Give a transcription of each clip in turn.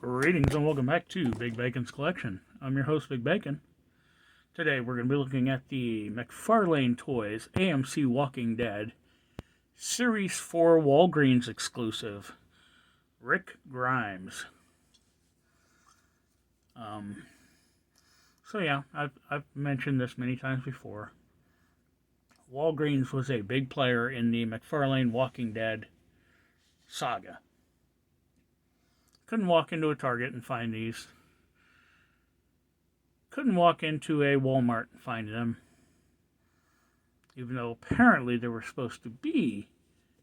Greetings and welcome back to Big Bacon's Collection. I'm your host, Big Bacon. Today we're going to be looking at the McFarlane Toys AMC Walking Dead Series 4 Walgreens exclusive, Rick Grimes. I've mentioned this many times before. Walgreens was a big player in the McFarlane Walking Dead saga. Couldn't walk into a Target and find these. Couldn't walk into a Walmart and find them. Even though apparently they were supposed to be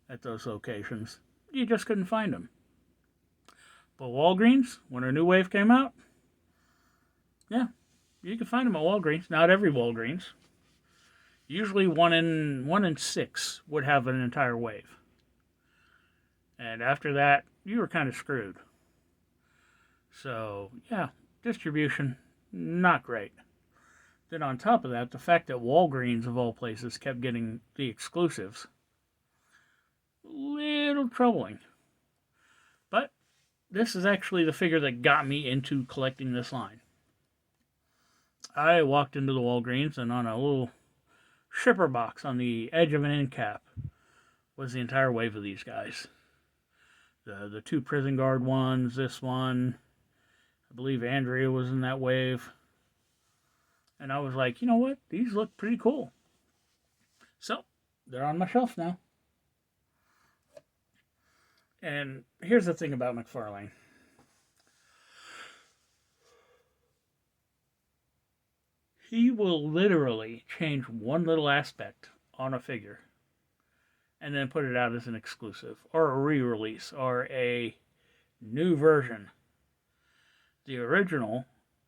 at those locations. You just couldn't find them. But Walgreens, when a new wave came out, yeah, you could find them at Walgreens. Not every Walgreens. Usually one in 6 would have an entire wave. And after that, you were kind of screwed. So, yeah, distribution, not great. Then on top of that, the fact that Walgreens, of all places, kept getting the exclusives, a little troubling. But this is actually the figure that got me into collecting this line. I walked into the Walgreens, and on a little shipper box on the edge of an end cap was the entire wave of these guys. The 2 prison guard ones, this one, I believe Andrea was in that wave. And I was like, you know what? These look pretty cool. So, they're on my shelf now. And here's the thing about McFarlane. He will literally change one little aspect on a figure and then put it out as an exclusive or a re-release or a new version. The original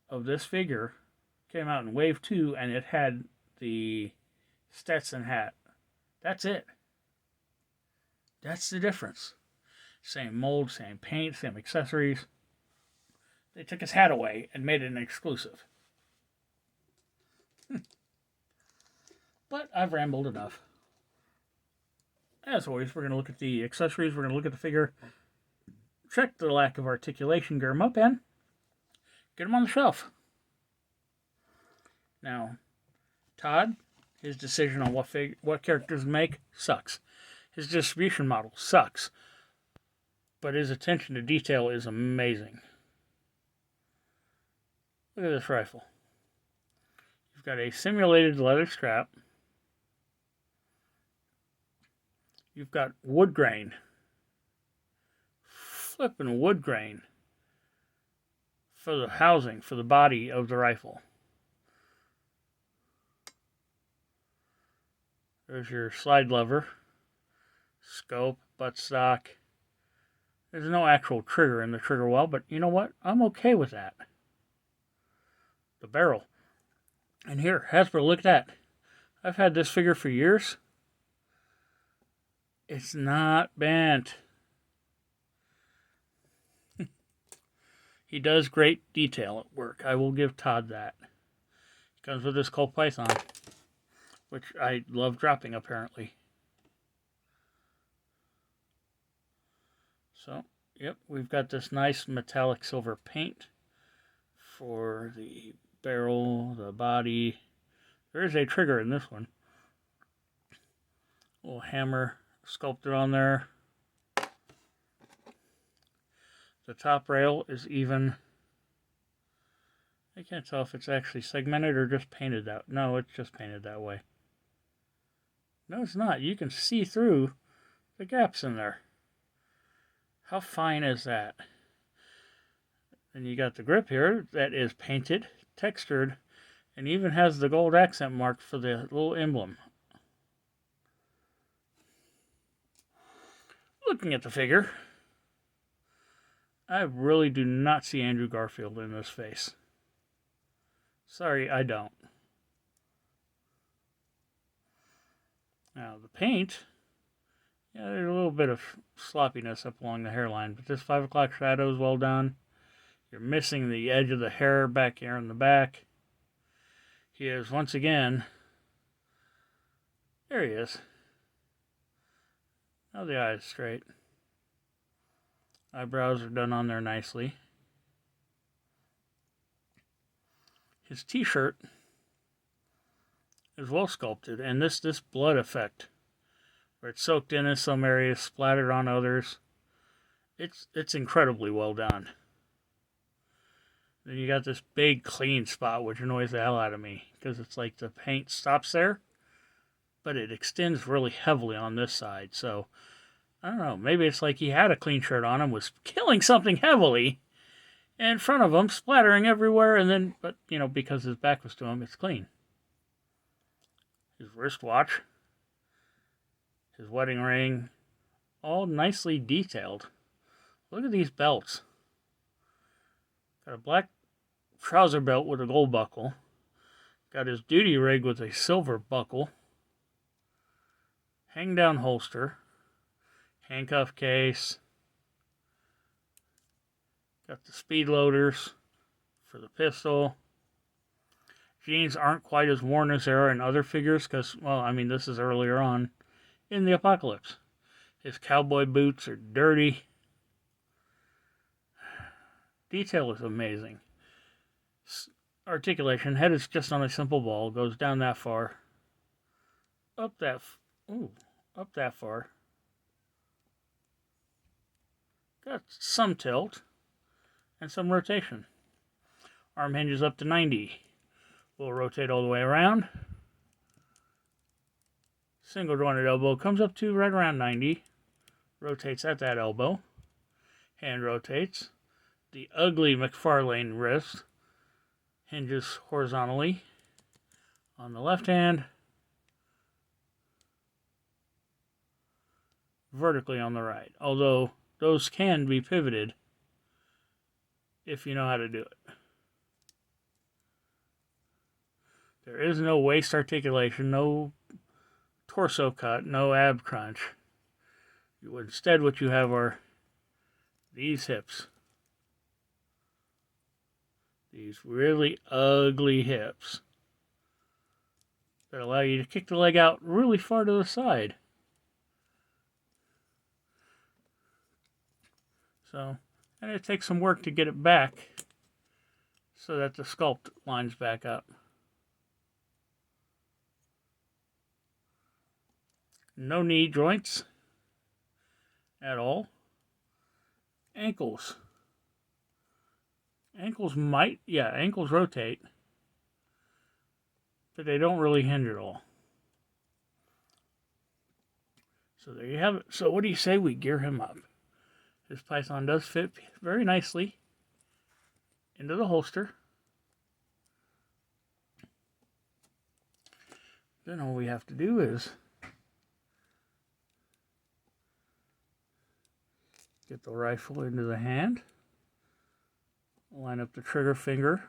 of this figure came out in Wave 2, and it had the Stetson hat. That's it. That's the difference. Same mold, same paint, same accessories. They took his hat away and made it an exclusive. But I've rambled enough. As always, we're going to look at the accessories, we're going to look at the figure, check the lack of articulation, gear him up, and get him on the shelf. Now, Todd, his decision on what characters to make sucks. His distribution model sucks. But his attention to detail is amazing. Look at this rifle. You've got a simulated leather strap. You've got wood grain. Flipping wood grain for the housing, for the body of the rifle. There's your slide lever, scope, buttstock. There's no actual trigger in the trigger well, but you know what? I'm okay with that. The barrel. And here, Hasbro, look at that. I've had this figure for years. It's not bent. He does great detail at work. I will give Todd that. He comes with this Colt Python, which I love dropping, apparently. So, yep, we've got this nice metallic silver paint for the barrel, the body. There is a trigger in this one. Little hammer sculpted on there. The top rail is even. I can't tell if it's actually segmented or just painted out. No, it's just painted that way. No, it's not. You can see through the gaps in there. How fine is that? And you got the grip here that is painted, textured, and even has the gold accent mark for the little emblem. Looking at the figure, I really do not see Andrew Garfield in this face. Sorry, I don't. Now, the paint, yeah, there's a little bit of sloppiness up along the hairline, but this 5 o'clock shadow is well done. You're missing the edge of the hair back here in the back. He is, once again, there he is. Now the eye is straight. Eyebrows are done on there nicely. His t-shirt is well sculpted, and this blood effect, where it's soaked in some areas, splattered on others, it's incredibly well done. Then you got this big clean spot, which annoys the hell out of me, because it's like the paint stops there, but it extends really heavily on this side. So I don't know, maybe it's like he had a clean shirt on him, was killing something heavily in front of him, splattering everywhere, and then, but because his back was to him, it's clean. His wristwatch, his wedding ring, all nicely detailed. Look at these belts. Got a black trouser belt with a gold buckle. Got his duty rig with a silver buckle. Hang down holster. Handcuff case. Got the speed loaders for the pistol. Jeans aren't quite as worn as there are in other figures because, this is earlier on in the apocalypse. His cowboy boots are dirty. Detail is amazing. Articulation. Head is just on a simple ball. Goes down that far. Up that far. Got some tilt and some rotation. Arm hinges up to 90. We'll rotate all the way around. Single jointed elbow comes up to right around 90. Rotates at that elbow. Hand rotates. The ugly McFarlane wrist hinges horizontally on the left hand, vertically on the right. Although those can be pivoted if you know how to do it. There is no waist articulation, no torso cut, no ab crunch. Instead, what you have are these hips. These really ugly hips that allow you to kick the leg out really far to the side. So, and it takes some work to get it back so that the sculpt lines back up. No knee joints at all. Ankles. Ankles rotate, but they don't really hinge at all. So there you have it. So what do you say we gear him up? This python does fit very nicely into the holster. Then all we have to do is get the rifle into the hand. Line up the trigger finger.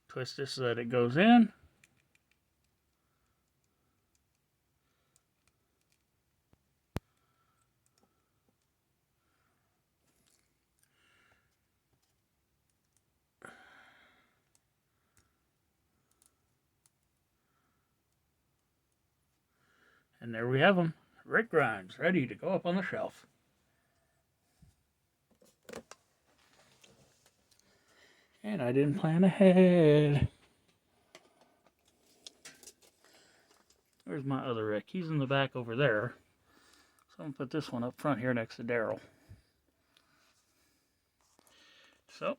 Twist it so that it goes in. And there we have him. Rick Grimes, ready to go up on the shelf. And I didn't plan ahead. Where's my other Rick? He's in the back over there. So I'm going to put this one up front here next to Daryl. So,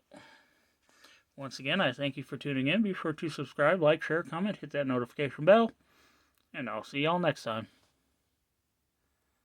once again, I thank you for tuning in. Be sure to subscribe, like, share, comment, hit that notification bell. And I'll see y'all next time.